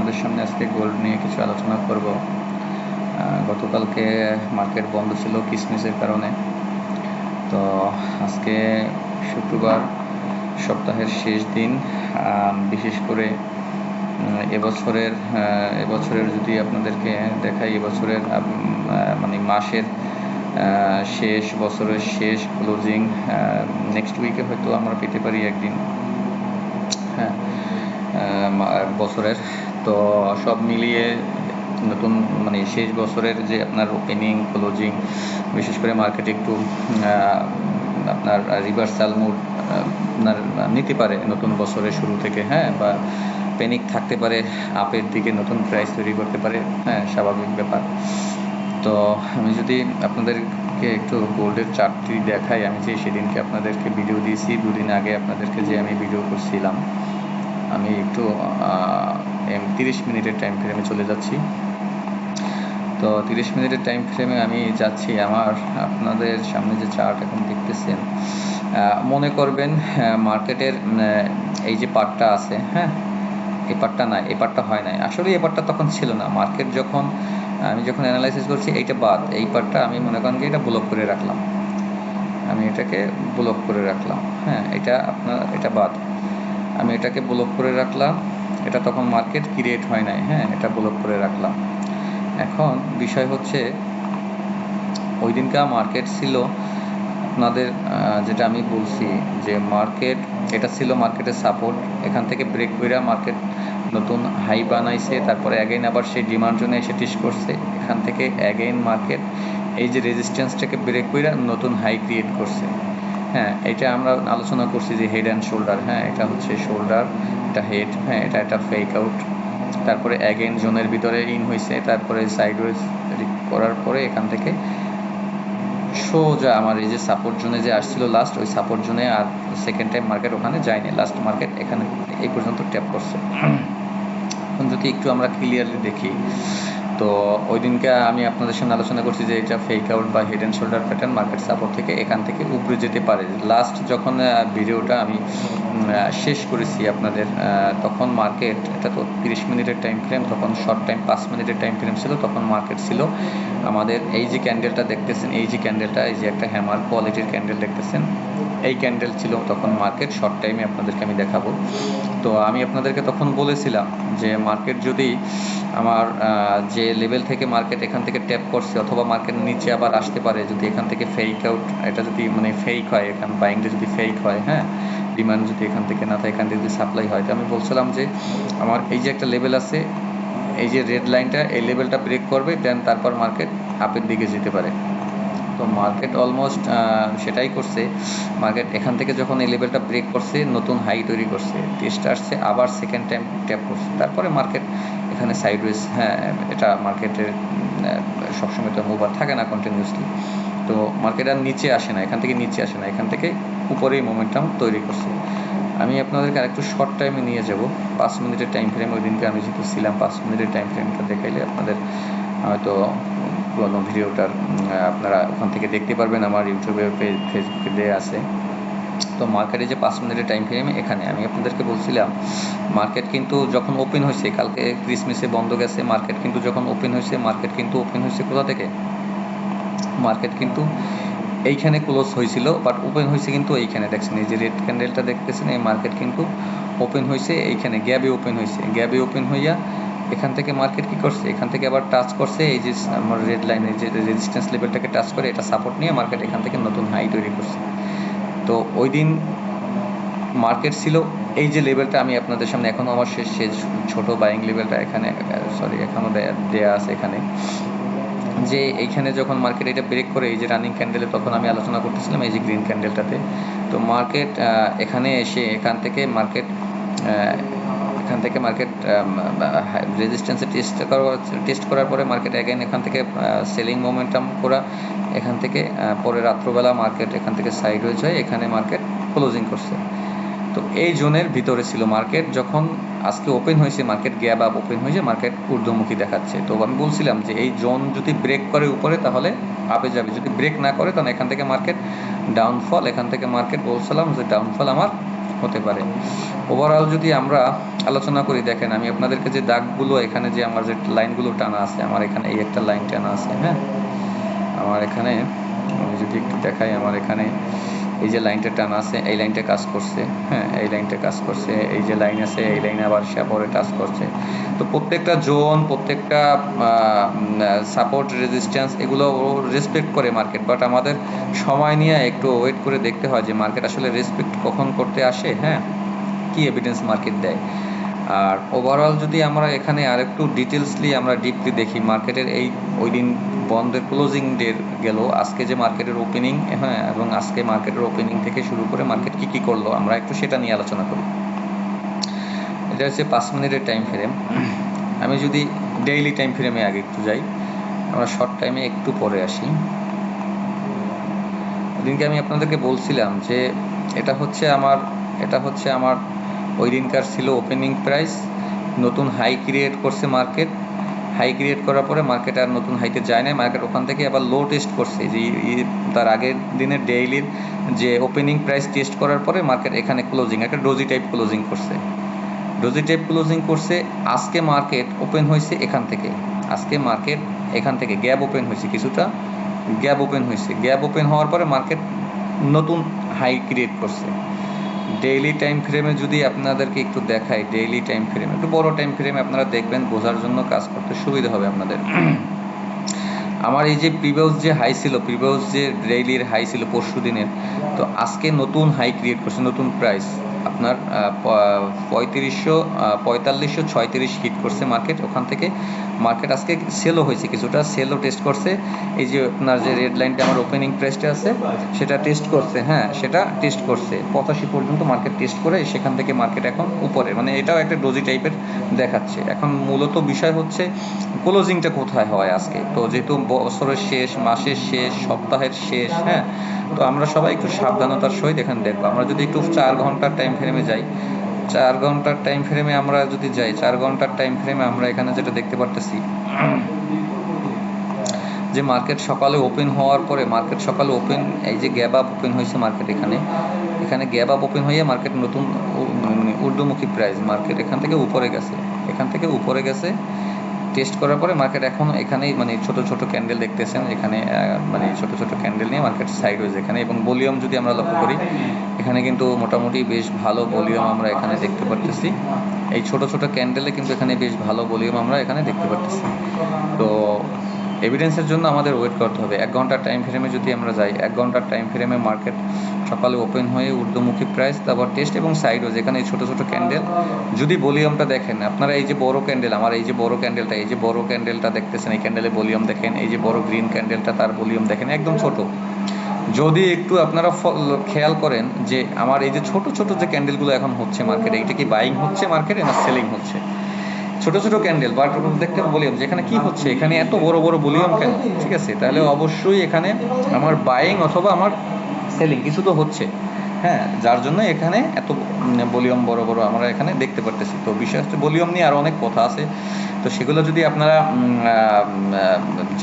আপনাদের সামনে আজকে গোল্ড নিয়ে কিছু আলোচনা করব। গতকালকে মার্কেট বন্ধ ছিল ক্রিসমাসের কারণে। তো আজকে শুক্রবার, সপ্তাহের শেষ দিন। বিশেষ করে এবছরের যদি আপনাদেরকে দেখাই, এবছরের মানে মাসের শেষ, বছরের শেষ ক্লোজিং নেক্সট উইকে হয়তো আমরা পেতে পারি একদিন, হ্যাঁ, বছরের। তো সব মিলিয়ে নতুন মানে শেষ বছরের যে আপনার ওপেনিং ক্লোজিং, বিশেষ করে মার্কেট একটু আপনার রিভার্সাল মুড আপনার নিতে পারে নতুন বছরের শুরু থেকে, হ্যাঁ, বা প্যানিক থাকতে পারে, আপের দিকে নতুন প্রাইস তৈরি করতে পারে, হ্যাঁ, স্বাভাবিক ব্যাপার। তো আমি যদি আপনাদেরকে একটু গোল্ডের চার্টটি দেখাই, আমি যে সেদিনকে আপনাদেরকে ভিডিও দিয়েছি, দুদিন আগে আপনাদেরকে যে আমি ভিডিও করছিলাম, আমি একটু 30 মিনিটের টাইম ফ্রেমে চলে যাচ্ছি। তো 30 মিনিটের টাইম ফ্রেমে আমি যাচ্ছি। আমার আপনাদের সামনে যে চার্ট এখন দেখতেছেন, মনে করবেন মার্কেটের এই যে পার্টটা আছে, হ্যাঁ, এই পার্টটা নাই, এই পার্টটা হয় নাই, আসলে এই পার্টটা তখন ছিল না। মার্কেট যখন আমি যখন অ্যানালাইসিস করছি, এইটা বাদ, এই পার্টটা আমি মনে করেন যে এটা ব্লক করে রাখলাম, আমি এটাকে ব্লক করে রাখলাম, হ্যাঁ, এটা বাদ, আমি এটাকে ব্লক করে রাখলাম। এটা তখন মার্কেট ক্রিয়েট হয় নাই, হ্যাঁ, এটা ব্লক করে রাখলাম। এখন বিষয় হচ্ছে, ওই দিনকার মার্কেট ছিল আপনাদের যেটা আমি বলছি যে মার্কেট, এটা ছিল মার্কেটের সাপোর্ট। এখান থেকে ব্রেক করে মার্কেট নতুন হাই বানাইছে, তারপরে অ্যাগেইন আবার সেই ডিমান্ড জোনে এসে টেস্ট করছে। এখান থেকে অ্যাগেইন মার্কেট এই যে রেজিস্ট্যান্সটাকে ব্রেক করে নতুন হাই ক্রিয়েট করছে, হ্যাঁ। এটা আমরা আলোচনা করছি যে হেড অ্যান্ড শোল্ডার, হ্যাঁ, এটা হচ্ছে শোল্ডার, এটা হেড, হ্যাঁ, এটা একটা ফেক আউট। তারপরে অ্যাগেইন জোনের ভিতরে ইন হয়েছে, তারপরে সাইডওয়েজ করার পরে এখান থেকে সোজা আমার এই যে সাপোর্ট জোনে যে আসছিল লাস্ট, ওই সাপোর্ট জোনে আর সেকেন্ড টাইম মার্কেট ওখানে যায়নি। লাস্ট মার্কেট এখানে এই পর্যন্ত ট্যাপ করছে। এখন যদি একটু আমরা ক্লিয়ারলি দেখি, তো ওই দিনকে আমি আপনাদের সামনে আলোচনা করছি যে এটা ফেক আউট বা head and shoulder pattern, market support থেকে এখান থেকে উপরে যেতে পারে। লাস্ট যখন ভিডিওটা আমি শেষ করেছি আপনাদের, তখন মার্কেট, এটা তো 30 মিনিটের টাইম ফ্রেম, তখন শর্ট টাইম 5 মিনিটের টাইম ফ্রেম ছিল। তখন মার্কেট ছিল আমাদের এই যে ক্যান্ডেলটা দেখতেছেন, এই যে ক্যান্ডেলটা, এই যে একটা হ্যামার কোয়ালিটির ক্যান্ডেল দেখতেছেন, এই ক্যান্ডেল ছিল তখন মার্কেট শর্ট টাইমে, আপনাদেরকে আমি দেখাবো। তো আমি আপনাদেরকে তখন বলেছিলাম যে মার্কেট যদি আমার যে লেভেল থেকে মার্কেট এখান থেকে ট্যাপ করছে, অথবা মার্কেট নিচে আবার আসতে পারে যদি এখান থেকে ফেক আউট, এটা যদি মানে ফেক হয়, এখান বাইংটা যদি ফেক হয়, হ্যাঁ, ডিমান্ড যদি এখান থেকে না থাকে, এখান থেকে যদি সাপ্লাই হয়, তো আমি বলছিলাম যে আমার এই যে একটা লেভেল আছে, এই যে রেড লাইনটা, এই লেভেলটা ব্রেক করবে, দেন তারপর মার্কেট আপের দিকে যেতে পারে। তো মার্কেট অলমোস্ট সেটাই করছে। মার্কেট এখান থেকে যখন এই লেভেলটা ব্রেক করছে, নতুন হাই তৈরি করছে, টেস্ট আসছে, আবার সেকেন্ড টাইম ট্যাপ করছে, তারপরে মার্কেট এখানে সাইডওয়েজ, হ্যাঁ, এটা মার্কেটের সবসময় তো মুভ আর থাকে না কন্টিনিউসলি। তো মার্কেট আর নিচে আসে না, এখান থেকে নিচে আসে না, এখান থেকে উপরেই মোমেন্টাম তৈরি করছে। আমি আপনাদেরকে আরেকটু শর্ট টাইমে নিয়ে যাব, 5 মিনিটের টাইম ফ্রেম। ওই দিনকে আমি যেহেতু ছিলাম, 5 মিনিটের টাইম ফ্রেমটা দেখাইলে আপনাদের হয়তো পুরোনো ভিডিওটার আপনারা ওখান থেকে দেখতে পারবেন, আমার ইউটিউবে, ফেসবুকে দেওয়া আছে। তো মার্কেটে যে 5 মিনিটের টাইম ফ্রেম, এখানে আমি আপনাদেরকে বলছিলাম মার্কেট কিন্তু যখন ওপেন হয়েছে, কালকে ক্রিসমাসে বন্ধ গেছে, মার্কেট কিন্তু যখন ওপেন হয়েছে, মার্কেট কিন্তু ওপেন হয়েছে কোথা থেকে? মার্কেট কিন্তু এইখানে ক্লোজ হয়েছিল, বাট ওপেন হয়েছে কিন্তু এইখানে, দেখছেন এই যে রেড ক্যান্ডেলটা দেখতেছেন, এই মার্কেট কিন্তু ওপেন হয়েছে এইখানে, গ্যাবে ওপেন হয়েছে, গ্যাবে ওপেন হইয়া এখান থেকে মার্কেট কী করছে, এখান থেকে আবার টাচ করছে এই যে আমার রেড লাইনের যে রেজিস্ট্যান্স লেভেলটাকে টাচ করে, এটা সাপোর্ট নিয়ে মার্কেট এখান থেকে নতুন হাই তৈরি করছে। তো ওই দিন মার্কেট ছিল এই যে লেভেলটা, আমি আপনাদের সামনে এখনও আমার শেষ ছোটো বাইং লেভেলটা এখানে, সরি, এখনও দেয়া আছে এখানে, যে এইখানে যখন মার্কেট এটা ব্রেক করে এই যে রানিং ক্যান্ডেলে, তখন আমি আলোচনা করতেছিলাম এই যে গ্রিন ক্যান্ডেলটাতে। তো মার্কেট এখানে এসে এখান থেকে মার্কেট রেজিস্ট্যান্সে টেস্ট করার পরে মার্কেট অ্যাগেন এখান থেকে সেলিং মোমেন্টাম করা, এখান থেকে পরে রাত্রবেলা মার্কেট এখান থেকে সাইডওয়েজ হয়ে এখানে মার্কেট ক্লোজিং করছে। তো এই জোনের ভিতরে ছিল মার্কেট। যখন আজকে ওপেন হয়েছে, মার্কেট গ্যাপ আপ ওপেন হয়েছে, মার্কেট ঊর্ধ্বমুখী দেখাচ্ছে। তো আমি বলছিলাম যে এই জোন যদি ব্রেক করে উপরে তাহলে আপে যাবে, যদি ব্রেক না করে তাহলে এখান থেকে মার্কেট ডাউনফল, এখান থেকে মার্কেট বলছিলাম যে ডাউনফল আমার হতে পারে। ওভারঅল যদি আমরা আলোচনা করি, দেখেন আমি আপনাদেরকে যে দাগগুলো এখানে যে আমার যে লাইনগুলো টানা আছে, আমার এখানে এই একটা লাইন টানা আছে, হ্যাঁ, আমার এখানে আমি যদি একটু দেখাই, আমার এখানে এই যে লাইনটা টানা আছে, এই লাইনটা কাজ করছে, হ্যাঁ, এই লাইনটা কাজ করছে, এই যে লাইন আছে এই লাইনে আবার সে পরে কাজ করছে। তো প্রত্যেকটা জোন, প্রত্যেকটা সাপোর্ট রেজিস্ট্যান্স এগুলো রেসপেক্ট করে মার্কেট, বাট আমাদের সময় নিয়ে একটু ওয়েট করে দেখতে হয় যে মার্কেট আসলে রেসপেক্ট কখন করতে আসে, হ্যাঁ, কি এভিডেন্স মার্কেট দেয়। আর ওভারঅল যদি আমরা এখানে আরেকটু ডিটেলসলি আমরা ডিপলি দেখি মার্কেটের এই ওই দিন বন্ধের ক্লোজিং ডে গেল, আজকে যে মার্কেটের ওপেনিং, হ্যাঁ, এবং আজকে মার্কেটের ওপেনিং থেকে শুরু করে মার্কেট কি করলো আমরা একটু সেটা নিয়ে আলোচনা করি। এটা হচ্ছে 5 মিনিটের টাইম ফ্রেম। আমি যদি ডেইলি টাইম ফ্রেমে আগে একটু যাই, আমরা শর্ট টাইমে একটু পরে আসি। ওদিনকে আমি আপনাদেরকে বলছিলাম যে এটা হচ্ছে আমার ওই দিনকার ছিল ওপেনিং প্রাইস, নতুন হাই ক্রিয়েট করছে মার্কেট, হাই ক্রিয়েট করার পরে মার্কেট আর নতুন হাইতে যায় না, মার্কেট ওখান থেকে আবার লো টেস্ট করছে, যে তার আগের দিনের ডেইলির যে ওপেনিং প্রাইস টেস্ট করার পরে মার্কেট এখানে ক্লোজিং একটা ডোজি টাইপ ক্লোজিং করছে, আজকে মার্কেট ওপেন হয়েছে এখান থেকে, গ্যাপ ওপেন হয়েছে, কিছুটা গ্যাপ ওপেন হওয়ার পরে মার্কেট নতুন হাই ক্রিয়েট করছে। ডেইলি টাইম ফ্রেমে যদি আপনাদেরকে একটু দেখাই, ডেইলি টাইম ফ্রেমে একটু বড় টাইম ফ্রেমে আপনারা দেখবেন, বোঝার জন্য কাজ করতে সুবিধা হবে আপনাদের। আমার এই যে প্রিভিয়াস যে হাই ছিল, প্রিভিয়াস যে ডেইলির হাই ছিল পরশু দিনের, তো আজকে নতুন হাই ক্রিয়েট করছে, নতুন প্রাইস আপনার 4536 হিট করছে মার্কেট, ওখান থেকে মার্কেট আজকে সেলও হয়েছে, কিছুটা সেলও টেস্ট করছে। এই যে আপনার যে রেড লাইনটা আমার ওপেনিং প্রাইসটা আছে সেটা টেস্ট করছে, হ্যাঁ, সেটা টেস্ট করছে 85 পর্যন্ত মার্কেট টেস্ট করে, সেখান থেকে মার্কেট এখন উপরে, মানে এটাও একটা ডোজি টাইপের দেখাচ্ছে। এখন মূলত বিষয় হচ্ছে ক্লোজিংটা কোথায় হয় আজকে, তো যেহেতু বছরের শেষ, মাসের শেষ, সপ্তাহের শেষ, হ্যাঁ, তো আমরা সবাই একটু সাবধানতার সহিত এখানে দেখবো। আমরা যদি একটু 4 ঘন্টার টাইম ফ্রেমে যাই, 4 ঘন্টার টাইম ফ্রেমে আমরা যদি যাই, 4 ঘন্টার টাইম ফ্রেমে আমরা এখানে যেটা দেখতে পারতেছি যে মার্কেট সকালে ওপেন হওয়ার পরে, মার্কেট সকালে ওপেন, এই যে গ্যাপ আপ ওপেন হয়েছে মার্কেট, এখানে গ্যাপ আপ ওপেন হয়ে মার্কেট নতুন মানে ঊর্ধ্বমুখী প্রাইস, মার্কেট এখান থেকে উপরে গেছে, টেস্ট করার পরে মার্কেট এখন এখানেই মানে ছোট ছোট ক্যান্ডেল দেখতেছেন এখানে, মানে ছোট ছোট ক্যান্ডেল নিয়ে মার্কেট সাইড হয়েছে এখানে, এবং ভলিউম যদি আমরা লক্ষ্য করি এখানে কিন্তু মোটামুটি বেশ ভালো ভলিউম আমরা এখানে দেখতে পারতেছি। এই ছোট ছোট ক্যান্ডেলে কিন্তু এখানে বেশ ভালো ভলিউম আমরা এখানে দেখতে পারতেছি। তো এভিডেন্সের জন্য আমাদের ওয়েট করতে হবে। 1 ঘন্টার টাইম ফ্রেমে যদি আমরা যাই, 1 ঘন্টার টাইম ফ্রেমে মার্কেট সকালে ওপেন হয়ে ঊর্ধ্বমুখী প্রাইস, তারপর টেস্ট এবং সাইডও, যেখানে ছোট ছোট ক্যান্ডেল, যদি ভলিউমটা দেখেন আপনারা, এই যে বড় ক্যান্ডেল, আমার এই যে বড় ক্যান্ডেলটা দেখতেছেন, এই ক্যান্ডেলে ভলিউম দেখেন, এই যে বড় গ্রিন ক্যান্ডেলটা তার ভলিউম দেখেন একদম ছোট। যদি একটু আপনারা খেয়াল করেন যে আমার এই যে ছোট ছোট যে ক্যান্ডেলগুলো এখন হচ্ছে মার্কেটে, এটা কি বাইং হচ্ছে মার্কেটে না সেলিং হচ্ছে? ছোট ছোট ক্যান্ডেল বাট দেখতে ভলিউম, যেখানে কি হচ্ছে, এখানে এত বড় বড় ভলিউম কেন? ঠিক আছে, তাহলে অবশ্যই এখানে আমার বাইং অথবা আমার সেলিং কিছু তো হচ্ছে, হ্যাঁ, যার জন্য এখানে এত ভলিউম বড় বড় আমরা এখানে দেখতে পারতেছি। তো বিশেষ ভলিউম নিয়ে আরও অনেক কথা আছে, তো সেগুলো যদি আপনারা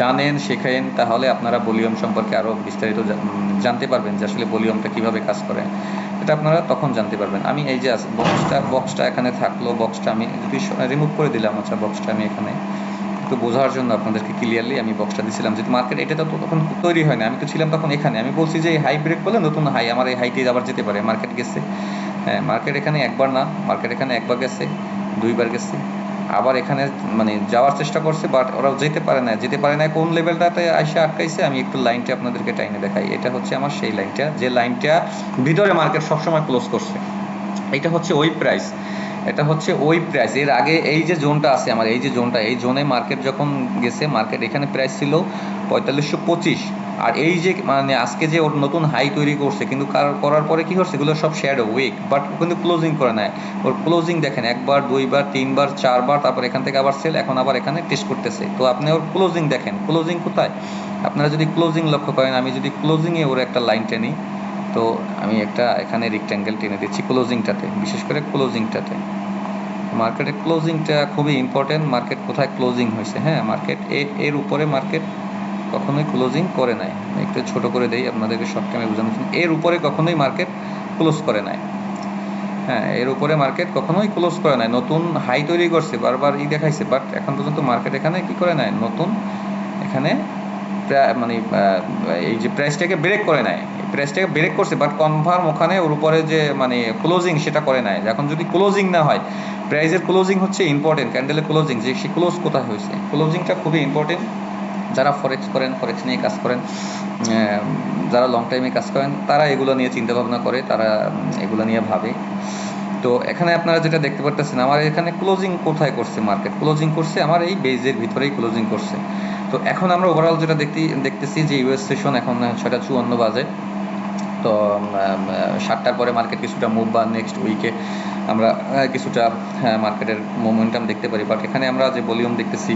জানেন, শেখেন, তাহলে আপনারা ভলিউম সম্পর্কে আরও বিস্তারিত জানতে পারবেন যে আসলে ভলিউমটা কীভাবে কাজ করে, এটা আপনারা তখন জানতে পারবেন। আমি এই যে বক্সটা এখানে থাকলো, বক্সটা আমি যদি রিমুভ করে দিলাম, আচ্ছা বক্সটা আমি এখানে একটু বোঝার জন্য আপনাদেরকে ক্লিয়ারলি আমি বক্সটা দিয়েছিলাম, যেহেতু মার্কেট এটা তো তখন তৈরি হয় না, আমি তো ছিলাম তখন এখানে, আমি বলছি যে হাই ব্রেক করলে নতুন হাই, আমার এই হাইতে আবার যেতে পারে, মার্কেট গেছে, হ্যাঁ, মার্কেট এখানে একবার না, মার্কেট এখানে একবার গেছে, দুইবার গেছে, আবার এখানে মানে যাওয়ার চেষ্টা করছে, বাট ওরাও যেতে পারে না, কোন লেভেলটাতে এসে আটকাইছে, আমি একটু লাইনটা আপনাদেরকে টাইনে দেখাই। এটা হচ্ছে আমার সেই লাইনটা, যে লাইনটা ভিতরে মার্কেট সবসময় ক্লোজ করছে, এটা হচ্ছে ওই প্রাইস, এর আগে এই যে জোনটা আছে আমার, এই যে জোনটা, এই জোনে মার্কেট যখন গেছে, মার্কেট এখানে প্রাইস ছিল 4525, আর এই যে মানে আজকে যে ওর নতুন হাই তৈরি করছে, কিন্তু করার পরে কি করছে, এগুলো সব শ্যাডো উইক, বাট কিন্তু ক্লোজিং করে নাই, ওর ক্লোজিং দেখেন 1 বার 2 বার 3 বার 4 বার, তারপর এখান থেকে আবার সেল, এখন আবার এখানে টেস্ট করতেছে। তো আপনি ওর ক্লোজিং দেখেন, ক্লোজিং কোথায়, আপনারা যদি ক্লোজিং লক্ষ্য করেন, আমি যদি ক্লোজিংয়ে ওর একটা লাইন টেনি, তো আমি একটা এখানে রেক্ট্যাঙ্গেল টেনে দিচ্ছি ক্লোজিংটাতে, বিশেষ করে ক্লোজিংটাতে, মার্কেটের ক্লোজিংটা খুবই ইম্পর্টেন্ট, মার্কেট কোথায় ক্লোজিং হয়েছে, হ্যাঁ, মার্কেট এর উপরে মার্কেট কখনোই ক্লোজিং করে নাই, একটু ছোট করে দেই আপনাদেরকে শর্ট টাইমে বোঝানোর জন্য, এর উপরে কখনোই মার্কেট ক্লোজ করে নাই। হ্যাঁ, এর উপরে মার্কেট কখনোই ক্লোজ করে নাই, নতুন হাই তৈরি করছে, বারবার দেখাইছে, বাট এখন পর্যন্ত মার্কেট এখানে কি করে নাই, নতুন এখানে মানে এই যে প্রাইসটাকে ব্রেক করে নাই, প্রাইসটাকে ব্রেক করছে, বাট কনফার্ম ওখানে ওর উপরে যে মানে ক্লোজিং সেটা করে নাই। এখন যদি ক্লোজিং না হয়, প্রাইসের ক্লোজিং হচ্ছে ইম্পর্টেন্ট, ক্যান্ডেলের ক্লোজিং যে সে ক্লোজ কোথায় হয়েছে, ক্লোজিংটা খুবই ইম্পর্টেন্ট। যারা ফরেক্স করেন, ফরেক্স নিয়ে কাজ করেন, যারা লং টাইমে কাজ করেন, তারা এগুলো নিয়ে চিন্তা ভাবনা করে, তারা এগুলো নিয়ে ভাবে। তো এখানে আপনারা যেটা দেখতে পারতেছেন, আমার এখানে ক্লোজিং কোথায় করছে, মার্কেট ক্লোজিং করছে আমার এই বেজের ভিতরেই ক্লোজিং করছে। তো এখন আমরা ওভারঅল যেটা দেখতেছি যে ইউএস সেশন এখন 6:54 বাজে। তো 7টার পরে মার্কেট কিছুটা মুভ বা নেক্সট উইকে আমরা কিছুটা মার্কেটের মোমেন্টাম দেখতে পারি। বাট এখানে আমরা যে ভলিউম দেখতেছি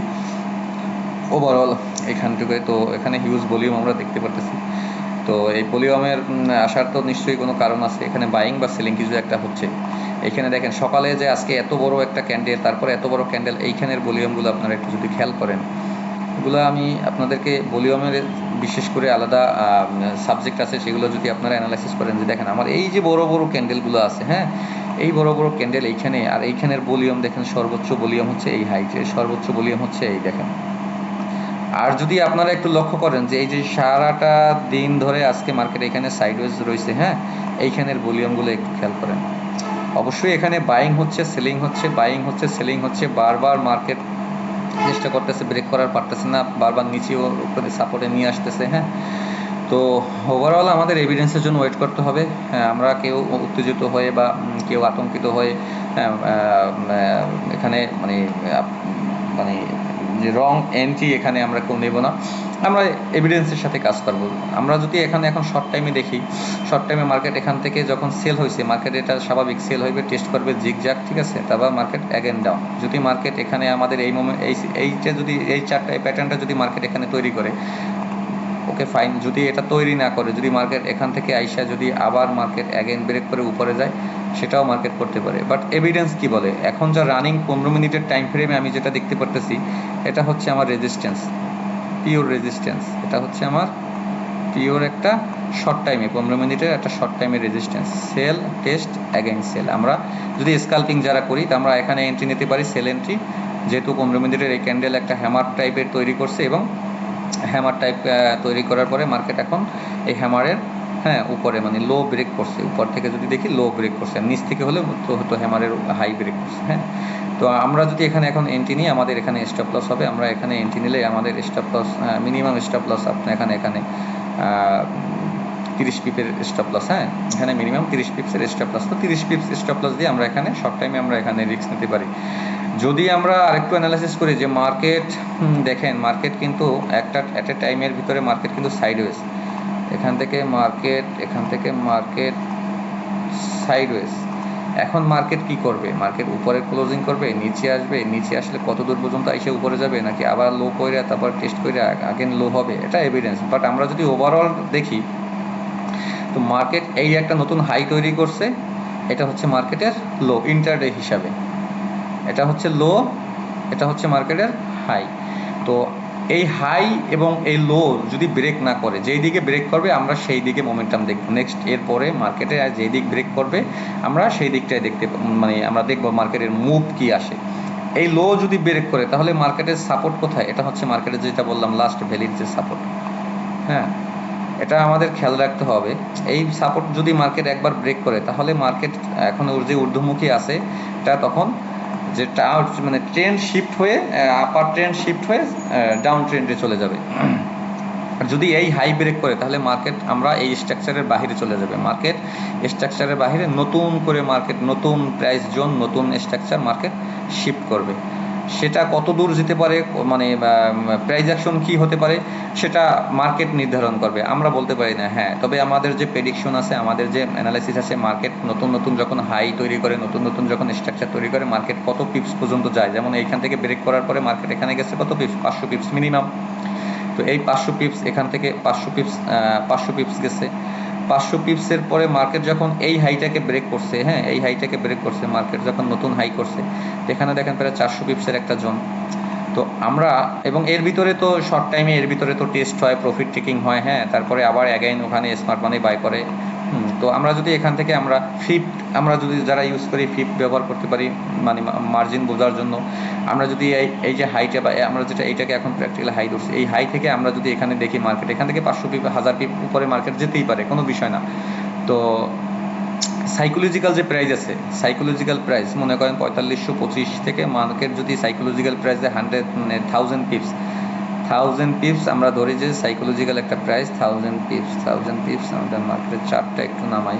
ওভারঅল এখান থেকে, তো এখানে হিউজ ভলিউম আমরা দেখতে পারতেছি। তো এই ভলিউমের আসার তো নিশ্চয়ই কোনো কারণ আছে, এখানে বাইং বা সেলিং কিছু একটা হচ্ছে। এইখানে দেখেন সকালে যে আজকে এত বড় একটা ক্যান্ডেল, তারপরে এত বড় ক্যান্ডেল, এইখানের ভলিউমগুলো আপনারা একটু যদি খেয়াল করেন, এগুলো আমি আপনাদেরকে ভলিউমের বিশেষ করে আলাদা সাবজেক্ট আছে, সেগুলো যদি আপনারা অ্যানালাইসিস করেন, যে দেখেন আমার এই যে বড় বড় ক্যান্ডেলগুলো আছে, হ্যাঁ, এই বড় বড় ক্যান্ডেল এইখানে, আর এইখানের ভলিউম দেখেন, সর্বোচ্চ ভলিউম হচ্ছে এই হাইটের, সর্বোচ্চ ভলিউম হচ্ছে এই দেখেন। আর যদি আপনারা একটু লক্ষ্য করেন যে এই যে সারাটা দিন ধরে আজকে মার্কেট এখানে সাইডওয়েজ রয়েছে, হ্যাঁ, এইখানের ভলিউমগুলো একটু খেয়াল করেন। অবশ্যই এখানে বাইং হচ্ছে, সেলিং হচ্ছে, বাইং হচ্ছে, সেলিং হচ্ছে, বারবার মার্কেট চেষ্টা করতেছে, ব্রেক করার পারতেছে না, বারবার নিচে উপরে সাপোর্টে নিয়ে আসতেছে, হ্যাঁ। তো ওভারঅল আমাদের এভিডেন্সের জন্য ওয়েট করতে হবে। হ্যাঁ, আমরা কেউ উত্তেজিত হয়ে বা কেউ আতঙ্কিত হয়ে এখানে মানে মানে যে রং এন্ট্রি এখানে আমরা কেউ নেব না, আমরা এভিডেন্সের সাথে কাজ করব। আমরা যদি এখানে এখন শর্ট টাইমে দেখি, শর্ট টাইমে মার্কেট এখান থেকে যখন সেল হয়েছে, মার্কেট এটা স্বাভাবিক সেল হইবে, টেস্ট করবে জিগজ্যাগ, ঠিক আছে, তারপর মার্কেট অ্যাগেন ডাউন। যদি মার্কেট এখানে আমাদের এই মোমেন্ট এইটা যদি এই চারটা এই প্যাটার্নটা যদি মার্কেট এখানে তৈরি করে, ওকে ফাইন। যদি এটা তৈরি না করে, যদি মার্কেট এখান থেকে আইসা যদি আবার মার্কেট অ্যাগেন ব্রেক করে উপরে যায়, সেটাও মার্কেট করতে পারে। বাট এভিডেন্স কি বলে, এখন যা রানিং 15 মিনিটের টাইম ফ্রেমে আমি যেটা দেখতে পারতেছি, এটা হচ্ছে আমার রেজিস্ট্যান্স, পিওর রেজিস্ট্যান্স। এটা হচ্ছে আমার পিওর একটা শর্ট টাইমে 15 মিনিটের একটা শর্ট টাইমের resistance, sell test again sell. আমরা যদি স্কাল্পিং যারা করি, তা আমরা এখানে এন্ট্রি নিতে পারি, সেল এন্ট্রি, যেহেতু 15 মিনিটের এই ক্যান্ডেল একটা হ্যামার টাইপের তৈরি করছে, এবং হ্যামার টাইপ তৈরি করার পরে মার্কেট এখন এই হ্যামারের উপরে মানে লো ব্রেক করছে, উপর থেকে যদি দেখি লো ব্রেক করছে, নিচ থেকে হলে তো হয়তো হ্যামারের হাই ব্রেক করছে, হ্যাঁ। তো আমরা যদি এখানে এখন এন্ট্রি নিই, আমাদের এখানে স্টপ লস হবে। আমরা এখানে এন্ট্রি নিলে আমাদের stop loss, minimum stop loss আপনার এখানে 30 পিপের স্টপ লস, হ্যাঁ, এখানে মিনিমাম 30 পিপসের স্টপ লস। তো 30 পিপস স্টপ লস দিয়ে আমরা এখানে শর্ট টাইমে আমরা এখানে রিস্ক নিতে পারি। যদি আমরা আরেকটু অ্যানালাইসিস করি যে মার্কেট, দেখেন মার্কেট কিন্তু একটা অ্যাট এ টাইমের ভিতরে মার্কেট কিন্তু সাইডওয়েজ, এখান থেকে মার্কেট সাইডওয়েজ। এখন মার্কেট কি করবে, মার্কেট উপরে ক্লোজিং করবে, নিচে আসবে, নিচে আসলে কত দূর পর্যন্ত এসে উপরে যাবে, নাকি আবার লো করে তারপর টেস্ট করে আগেন লো হবে, এটা এভিডেন্স। বাট আমরা যদি ওভারঅল দেখি, তো মার্কেট এই একটা নতুন হাই তৈরি করছে, এটা হচ্ছে মার্কেটের লো ইন্টারডে হিসাবে, এটা হচ্ছে লো, এটা হচ্ছে মার্কেটের হাই। তো এই হাই এবং এই লো যদি ব্রেক না করে, যেই দিকে ব্রেক করবে আমরা সেই দিকে মোমেন্টাম দেখব নেক্সট। এরপরে মার্কেটে আর যেই দিক ব্রেক করবে আমরা সেই দিকটাই আমরা দেখব মার্কেটের মুভ কি আসে। এই লো যদি ব্রেক করে, তাহলে মার্কেটের সাপোর্ট কোথায়, এটা হচ্ছে মার্কেটের যেটা বললাম লাস্ট ভ্যালির যে সাপোর্ট, হ্যাঁ, এটা আমাদের খেয়াল রাখতে হবে। এই সাপোর্ট যদি মার্কেট একবার ব্রেক করে, তাহলে মার্কেট এখন ওর যে ঊর্ধ্বমুখী আছে, এটা তখন যেটা মানে ট্রেন্ড শিফট হয়ে আপার ট্রেন্ড শিফট হয়ে ডাউন ট্রেন্ডে চলে যাবে। আর যদি এই হাই ব্রেক করে, তাহলে মার্কেট আমরা এই স্ট্রাকচারের বাইরে চলে যাবে, মার্কেট স্ট্রাকচারের বাইরে নতুন করে মার্কেট, নতুন প্রাইস জোন, নতুন স্ট্রাকচার মার্কেট শিফট করবে। সেটা কত দূর যেতে পারে, মানে প্রাইস অ্যাকশন কী হতে পারে, সেটা মার্কেট নির্ধারণ করবে, আমরা বলতে পারি না, হ্যাঁ। তবে আমাদের যে প্রেডিকশন আছে, আমাদের যে অ্যানালাইসিস আছে, মার্কেট নতুন যখন হাই তৈরি করে, নতুন যখন স্ট্রাকচার তৈরি করে, মার্কেট কত পিপস পর্যন্ত যায়, যেমন এইখান থেকে ব্রেক করার পরে মার্কেট এখানে গেছে কত পিপস, 500 পিপস মিনিমাম। তো এই 500 পিপস এখান থেকে 500 পিপস গেছে, 500 পিপসের পরে মার্কেট যখন এই হাইটাকে ব্রেক করছে, হ্যাঁ, এই হাইটাকে ব্রেক করছে, মার্কেট যখন নতুন হাই করছে, এখানে দেখেন প্রায় 400 পিপসের একটা জোন। তো আমরা, এবং এর ভিতরে তো শর্ট টাইমে এর ভিতরে তো টেস্ট হয়, প্রফিট টেকিং হয়, হ্যাঁ, তারপরে আবার অ্যাগাইন ওখানে স্মার্ট মানি বাই করে, তো আমরা যদি এখান থেকে আমরা ফিফথ, আমরা যদি যারা ইউজ করি ফিফথ ব্যবহার করতে পারি, মানে মার্জিন বোঝার জন্য। আমরা যদি এই যে হাইটা বা আমরা যেটা এইটাকে এখন প্র্যাকটিক্যাল হাই ধরছি, এই হাই থেকে আমরা যদি এখানে দেখি মার্কেট এখান থেকে 500 পিপ 1000 পিপ উপরে মার্কেট যেতেই পারে, কোনো বিষয় না। তো সাইকোলজিক্যাল যে প্রাইস আছে, সাইকোলজিক্যাল প্রাইস মনে করেন 4525 থেকে মার্কেট যদি সাইকোলজিক্যাল প্রাইস 1000 পিপস, 1000 পিপস আমরা ধরি যে সাইকোলজিক্যাল একটা প্রাইস 1000 পিপস। আমাদের মার্কেটের চার্টটা একটু নামাই।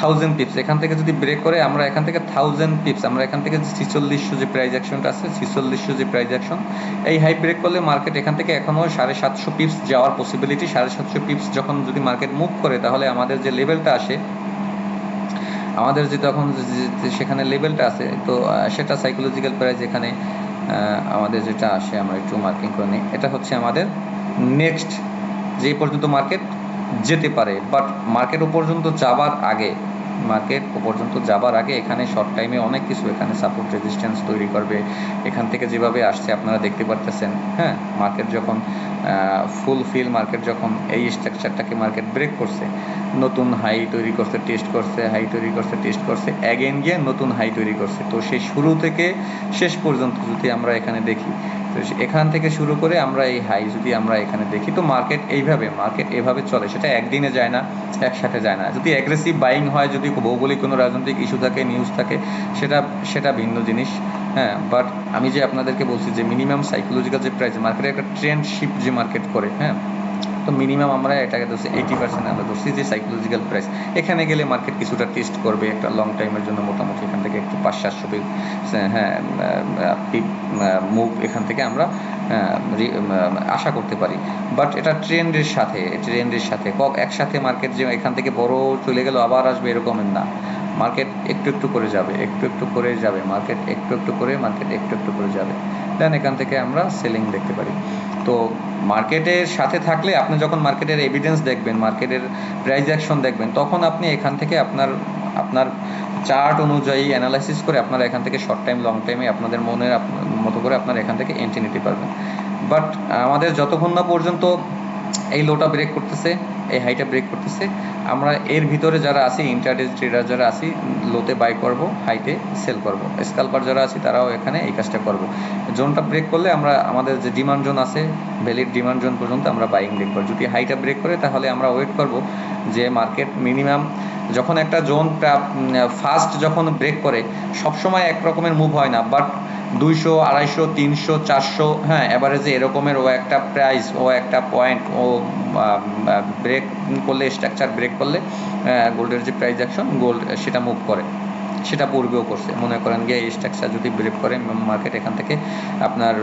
1000 পিপস এখান থেকে যদি ব্রেক করে, আমরা এখান থেকে 1000 পিপস, আমরা এখান থেকে 4600 যে প্রাইস অ্যাকশনটা আছে, 4600 যে প্রাইস অ্যাকশন, এই হাই ব্রেক করলে মার্কেট এখান থেকে এখনও 750 পিপস যাওয়ার পসিবিলিটি। 750 পিপস যখন যদি মার্কেট মুভ করে, তাহলে আমাদের যে লেভেলটা আসে, আমাদের যে তখন সেখানে লেভেলটা আছে, তো সেটা সাইকোলজিক্যাল প্রাইস এখানে আমাদের যেটা আসে, আমরা একটু মার্কিং করে নিই। এটা হচ্ছে আমাদের নেক্সট যে পর্যন্ত মার্কেট যেতে পারে, বাট মার্কেট ও পর্যন্ত যাবার আগে এখানে শর্ট টাইমে অনেক কিছু এখানে সাপোর্ট রেজিস্ট্যান্স তৈরি করবে। এখান থেকে যেভাবে আসছে আপনারা দেখতে পারতেছেন, হ্যাঁ, মার্কেট যখন ফুলফিল মার্কেট যখন এই স্ট্রাকচারটাকে মার্কেট ব্রেক করছে, নতুন হাই তৈরি করছে, টেস্ট করছে, হাই তৈরি করছে, টেস্ট করছে, অ্যাগেন গিয়ে নতুন হাই তৈরি করছে। তো সেই শুরু থেকে শেষ পর্যন্ত যদি আমরা এখানে দেখি, তো এখান থেকে শুরু করে আমরা এই হাই যদি আমরা এখানে দেখি, তো মার্কেট এভাবে চলে। সেটা একদিনে যায় না, একসাথে যায় না। যদি অ্যাগ্রেসিভ বাইং হয়, যদি ভৌগোলিক কোনো রাজনৈতিক ইস্যু থাকে, নিউজ থাকে, সেটা ভিন্ন জিনিস, হ্যাঁ। বাট আমি যে আপনাদেরকে বলছি যে মিনিমাম সাইকোলজিক্যাল যে প্রাইস, মার্কেটের একটা ট্রেন্ড শিফট যে মার্কেট করে, হ্যাঁ, তো মিনিমাম আমরা এটাকে ধরছি 80% আমরা ধরছি যে সাইকোলজিক্যাল প্রাইস। এখানে গেলে মার্কেট কিছুটা টেস্ট করবে একটা লং টাইমের জন্য, মোটামুটি এখান থেকে একটু 500-700 পিপ, হ্যাঁ, পিপ মুভ এখান থেকে আমরা আশা করতে পারি। বাট এটা ট্রেন্ডের সাথে একসাথে মার্কেট যে এখান থেকে বড় চলে গেল আবার আসবে এরকমের না। মার্কেট একটু করে যাবে, মার্কেট একটু করে যাবে, দেন এখান থেকে আমরা সেলিং দেখতে পারি। তো মার্কেটের সাথে থাকলে আপনি যখন মার্কেটের এভিডেন্স দেখবেন, মার্কেটের প্রাইস অ্যাকশন দেখবেন, তখন আপনি এখান থেকে আপনার চার্ট অনুযায়ী অ্যানালাইসিস করে আপনারা এখান থেকে শর্ট টাইম, লং টাইমে আপনাদের মনের মতো করে আপনারা এখান থেকে এন্ট্রি নিতে পারবেন। বাট আমাদের যতক্ষণ না পর্যন্ত এই লোটা ব্রেক করতেছে, এই হাইটা ব্রেক করতেছে, আমরা এর ভিতরে যারা আছি, ইন্টারডে ট্রেডার যারা আছি, লোতে বাই করব, হাইতে সেল করব। স্ক্যাল্পার যারা আছি তারাও এখানে এই কাজটা করব। জোনটা ব্রেক করলে আমরা আমাদের যে ডিমান্ড জোন আছে, ভ্যালিড ডিমান্ড জোন পর্যন্ত আমরা বাইং দেখব। যদি হাইটা ব্রেক করে, তাহলে আমরা ওয়েট করব যে মার্কেট মিনিমাম যখন একটা জোনটা ফার্স্ট যখন ব্রেক করে, সবসময় এক রকমের মুভ হয় না, বাট 200, 250, 300, 400, হ্যাঁ, অ্যাভারেজে এরকমের ও একটা প্রাইস, ও একটা পয়েন্ট, ও ব্রেক করলে, স্ট্রাকচার ব্রেক করলে গোল্ডের যে প্রাইস অ্যাকশন, গোল্ড সেটা মুভ করে, সেটা পূর্বেও করছে। মনে করেন গিয়ে এই স্ট্রাকচার যদি ব্রেক করে, মার্কেট এখান থেকে আপনার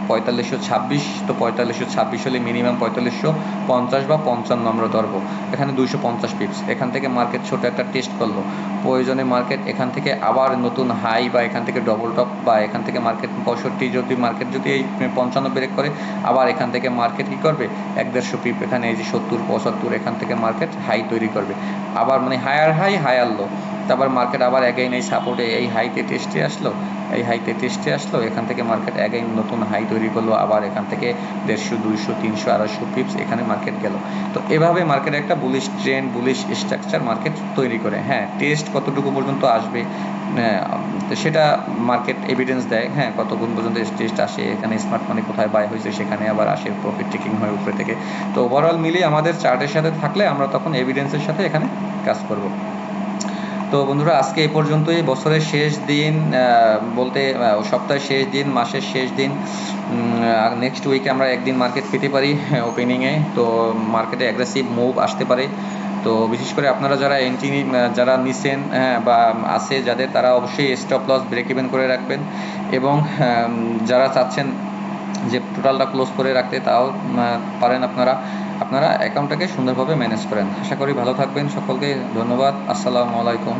4526, তো 4526 হলে মিনিমাম 4550 বা 55 আমরা ধরবো। এখানে 250 পিপস, এখান থেকে মার্কেট ছোট একটা টেস্ট করলো, প্রয়োজনে মার্কেট এখান থেকে আবার নতুন হাই বা এখান থেকে ডবল টপ, বা এখান থেকে মার্কেট 65, যদি মার্কেট যদি এই 55 ব্রেক করে, আবার এখান থেকে মার্কেট কী করবে, 150 পিপ, এখানে এই যে 70, 75, এখান থেকে মার্কেট হাই তৈরি করবে, আবার মানে হায়ার হাই, হায়ার লো। তারপর মার্কেট আবার অ্যাগেইন এই সাপোর্টে এই হাইতে টেস্টে আসলো, এখান থেকে মার্কেট অ্যাগেইন নতুন হাই তৈরি করলো, আবার এখান থেকে 150, 200, 300, 250 পিপস এখানে মার্কেট গেল। তো এভাবে মার্কেট একটা bullish trend, bullish structure market তৈরি করে। হ্যাঁ, টেস্ট কতটুকু পর্যন্ত আসবে, সেটা মার্কেট এভিডেন্স দেয়, হ্যাঁ, কতক্ষণ পর্যন্ত টেস্ট আসে, এখানে স্মার্ট মানি কোথায় বাই হয়েছে, সেখানে আবার আসে, প্রফিট টেকিং হয় উপরে থেকে। তো ওভারঅল মিলিয়ে আমাদের চার্টের সাথে থাকলে আমরা তখন এভিডেন্সের সাথে এখানে কাজ করব। তো বন্ধুরা, আজকে এই পর্যন্তই। বছরের শেষ দিন বলতে সপ্তাহের শেষ দিন, মাসের শেষ দিন, নেক্সট উইকে আমরা একদিন মার্কেট পেতে পারি ওপেনিংয়ে। তো মার্কেটে অ্যাগ্রেসিভ মুভ আসতে পারে। তো বিশেষ করে আপনারা যারা যারা নিছেন, বা আছে যাদের, তারা অবশ্যই স্টপ লস ব্রেক ইভেন করে রাখবেন, এবং যারা চাচ্ছেন যে টোটালটা ক্লোজ করে রাখতে, তাও পারেন। আপনারা অ্যাকাউন্টটাকে সুন্দরভাবে ম্যানেজ করেন। আশা করি ভালো থাকবেন। সকলকে ধন্যবাদ। আসসালামু আলাইকুম।